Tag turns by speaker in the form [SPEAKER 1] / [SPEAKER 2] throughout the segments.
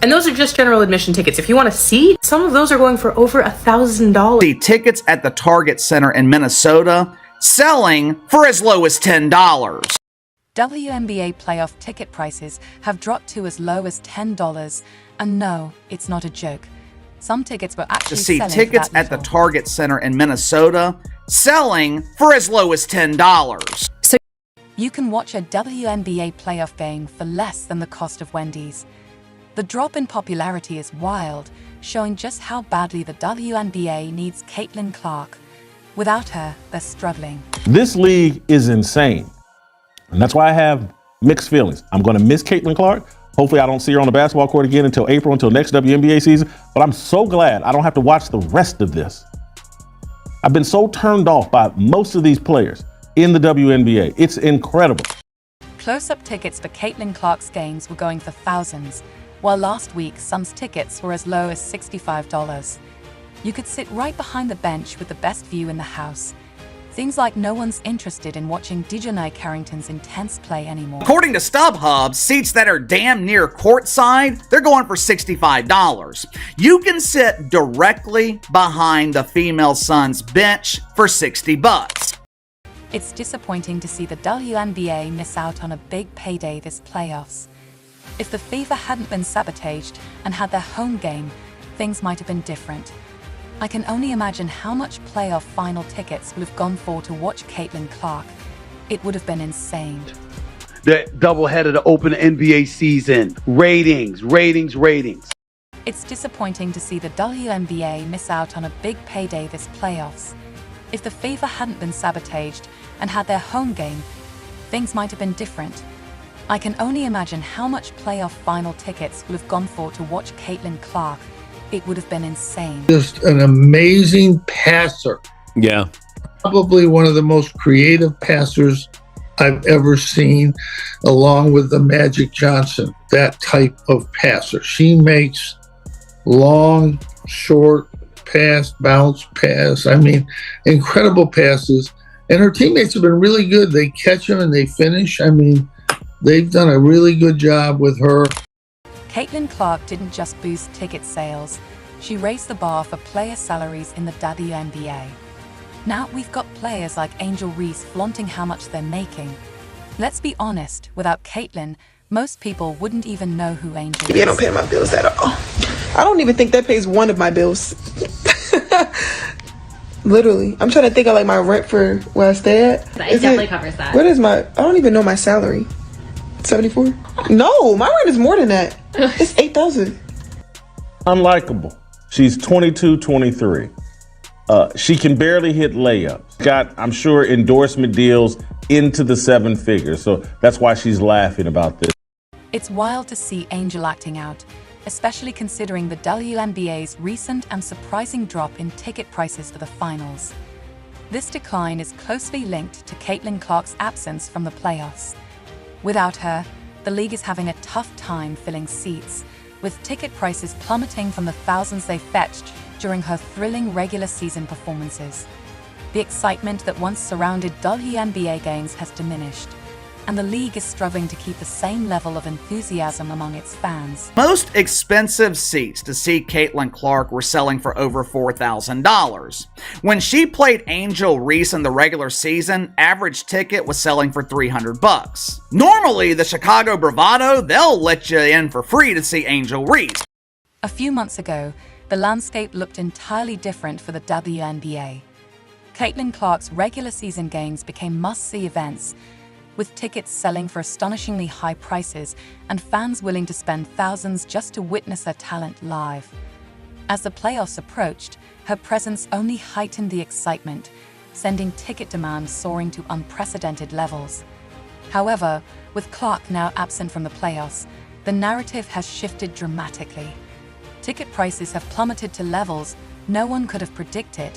[SPEAKER 1] And those are just general admission tickets. If you want to see, some of those are going for over $1,000.
[SPEAKER 2] The tickets at the Target Center in Minnesota selling for as low as $10.
[SPEAKER 3] WNBA playoff ticket prices have dropped to as low as $10, and no, it's not a joke. Some tickets were actually
[SPEAKER 2] to see
[SPEAKER 3] selling
[SPEAKER 2] tickets
[SPEAKER 3] for that
[SPEAKER 2] at the
[SPEAKER 3] little.
[SPEAKER 2] Target Center in Minnesota selling for as low as $10.
[SPEAKER 3] So you can watch a WNBA playoff game for less than the cost of Wendy's. The drop in popularity is wild, showing just how badly the WNBA needs Caitlin Clark. Without her, they're struggling.
[SPEAKER 4] This league is insane. And that's why I have mixed feelings. I'm going to miss Caitlin Clark. Hopefully I don't see her on the basketball court again until April, until next WNBA season. But I'm so glad I don't have to watch the rest of this. I've been so turned off by most of these players in the WNBA. It's incredible.
[SPEAKER 3] Close-up tickets for Caitlin Clark's games were going for thousands, while last week some tickets were as low as $65. You could sit right behind the bench with the best view in the house. Seems like no one's interested in watching Dejanay Carrington's intense play anymore.
[SPEAKER 2] According to StubHub, seats that are damn near courtside, they're going for $65. You can sit directly behind the female Suns bench for $60.
[SPEAKER 3] It's disappointing to see the WNBA miss out on a big payday this playoffs. If the Fever hadn't been sabotaged and had their home game, things might have been different. I can only imagine how much playoff final tickets would have gone for to watch Caitlin Clark. It would have been insane.
[SPEAKER 5] The doubleheader to open the NBA season. Ratings.
[SPEAKER 3] It's disappointing to see the WNBA miss out on a big payday this playoffs. If the Fever hadn't been sabotaged and had their home game, things might have been different. I can only imagine how much playoff final tickets would have gone for to watch Caitlin Clark. It would have been insane.
[SPEAKER 6] Just an amazing passer.
[SPEAKER 7] Yeah.
[SPEAKER 6] Probably one of the most creative passers I've ever seen, along with the Magic Johnson, that type of passer. She makes long, short pass, bounce pass. I mean, incredible passes. And her teammates have been really good. They catch them and they finish. I mean, they've done a really good job with her.
[SPEAKER 3] Caitlin Clark didn't just boost ticket sales, she raised the bar for player salaries in the WNBA. Now we've got players like Angel Reese flaunting how much they're making. Let's be honest, without Caitlin, most people wouldn't even know who Angel is.
[SPEAKER 8] They don't pay my bills at all. I don't even think that pays one of my bills. Literally. I'm trying to think of like my rent for where I stay at.
[SPEAKER 9] It definitely covers that.
[SPEAKER 8] What is my, I don't even know my salary. 74? No, my rent is more than that. It's 8,000.
[SPEAKER 4] Unlikable. She's 22, 23. She can barely hit layups. Got, I'm sure, endorsement deals into the seven figures. So that's why she's laughing about this.
[SPEAKER 3] It's wild to see Angel acting out, especially considering the WNBA's recent and surprising drop in ticket prices for the finals. This decline is closely linked to Caitlin Clark's absence from the playoffs. Without her, the league is having a tough time filling seats, with ticket prices plummeting from the thousands they fetched during her thrilling regular season performances. The excitement that once surrounded WNBA games has diminished, and the league is struggling to keep the same level of enthusiasm among its fans.
[SPEAKER 2] Most expensive seats to see Caitlin Clark were selling for over $4,000. When she played Angel Reese in the regular season, average ticket was selling for $300. Normally, the Chicago Bravado, they'll let you in for free to see Angel Reese.
[SPEAKER 3] A few months ago, the landscape looked entirely different for the WNBA. Caitlin Clark's regular season games became must-see events, with tickets selling for astonishingly high prices and fans willing to spend thousands just to witness her talent live. As the playoffs approached, her presence only heightened the excitement, sending ticket demand soaring to unprecedented levels. However, with Clark now absent from the playoffs, the narrative has shifted dramatically. Ticket prices have plummeted to levels no one could have predicted,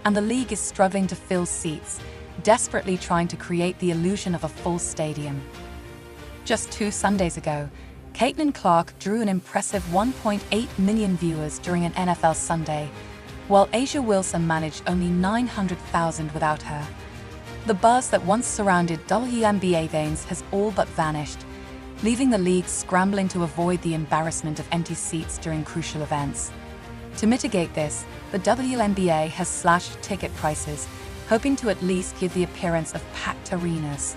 [SPEAKER 3] and the league is struggling to fill seats, desperately trying to create the illusion of a full stadium. Just 2 Sundays ago, Caitlin Clark drew an impressive 1.8 million viewers during an NFL Sunday, while A'ja Wilson managed only 900,000 without her. The buzz that once surrounded WNBA games has all but vanished, leaving the league scrambling to avoid the embarrassment of empty seats during crucial events. To mitigate this, the WNBA has slashed ticket prices, hoping to at least give the appearance of packed arenas.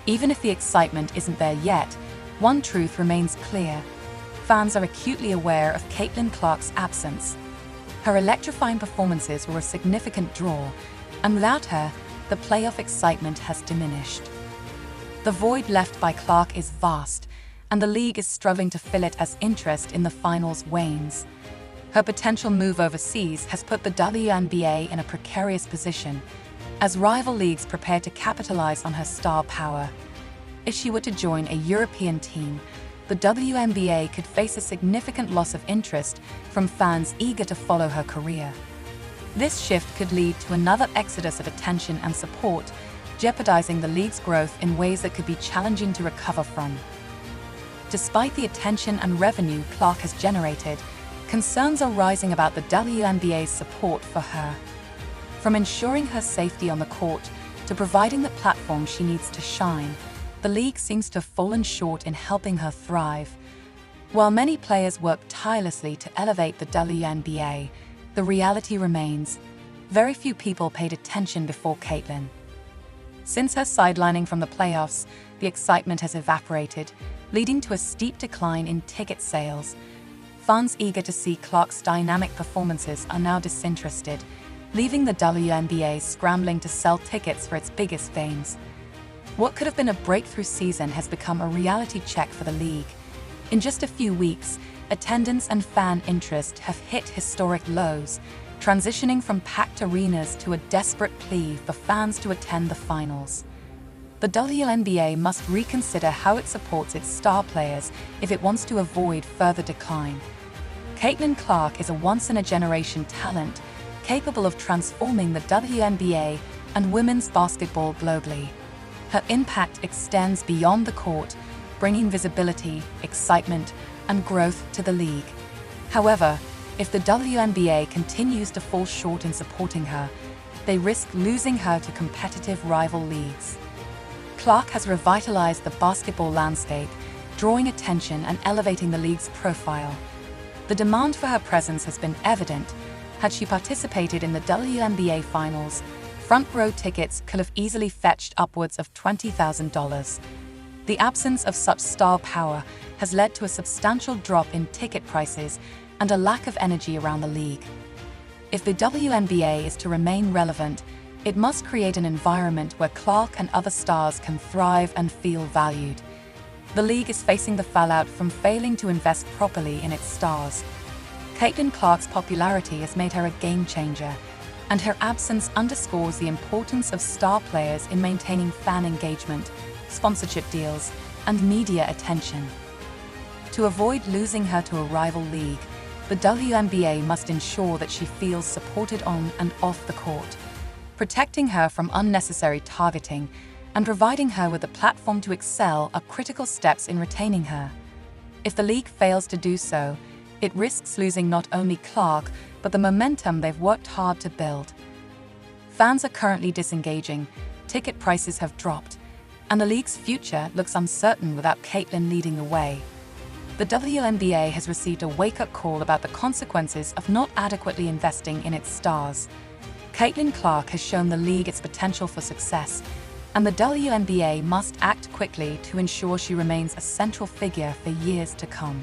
[SPEAKER 3] Even if the excitement isn't there yet, one truth remains clear. Fans are acutely aware of Caitlin Clark's absence. Her electrifying performances were a significant draw, and without her, the playoff excitement has diminished. The void left by Clark is vast, and the league is struggling to fill it as interest in the finals wanes. Her potential move overseas has put the WNBA in a precarious position, as rival leagues prepare to capitalize on her star power. If she were to join a European team, the WNBA could face a significant loss of interest from fans eager to follow her career. This shift could lead to another exodus of attention and support, jeopardizing the league's growth in ways that could be challenging to recover from. Despite the attention and revenue Clark has generated, concerns are rising about the WNBA's support for her. From ensuring her safety on the court to providing the platform she needs to shine, the league seems to have fallen short in helping her thrive. While many players work tirelessly to elevate the WNBA, the reality remains: very few people paid attention before Caitlin. Since her sidelining from the playoffs, the excitement has evaporated, leading to a steep decline in ticket sales. Fans eager to see Clark's dynamic performances are now disinterested, leaving the WNBA scrambling to sell tickets for its biggest games. What could have been a breakthrough season has become a reality check for the league. In just a few weeks, attendance and fan interest have hit historic lows, transitioning from packed arenas to a desperate plea for fans to attend the finals. The WNBA must reconsider how it supports its star players if it wants to avoid further decline. Caitlin Clark is a once-in-a-generation talent, capable of transforming the WNBA and women's basketball globally. Her impact extends beyond the court, bringing visibility, excitement, and growth to the league. However, if the WNBA continues to fall short in supporting her, they risk losing her to competitive rival leagues. Clark has revitalized the basketball landscape, drawing attention and elevating the league's profile. The demand for her presence has been evident. Had she participated in the WNBA Finals, front-row tickets could have easily fetched upwards of $20,000. The absence of such star power has led to a substantial drop in ticket prices and a lack of energy around the league. If the WNBA is to remain relevant, it must create an environment where Clark and other stars can thrive and feel valued. The league is facing the fallout from failing to invest properly in its stars. Caitlin Clark's popularity has made her a game-changer, and her absence underscores the importance of star players in maintaining fan engagement, sponsorship deals, and media attention. To avoid losing her to a rival league, the WNBA must ensure that she feels supported on and off the court. Protecting her from unnecessary targeting and providing her with a platform to excel are critical steps in retaining her. If the league fails to do so, it risks losing not only Clark, but the momentum they've worked hard to build. Fans are currently disengaging, ticket prices have dropped, and the league's future looks uncertain without Caitlin leading the way. The WNBA has received a wake-up call about the consequences of not adequately investing in its stars. Caitlin Clark has shown the league its potential for success, and the WNBA must act quickly to ensure she remains a central figure for years to come.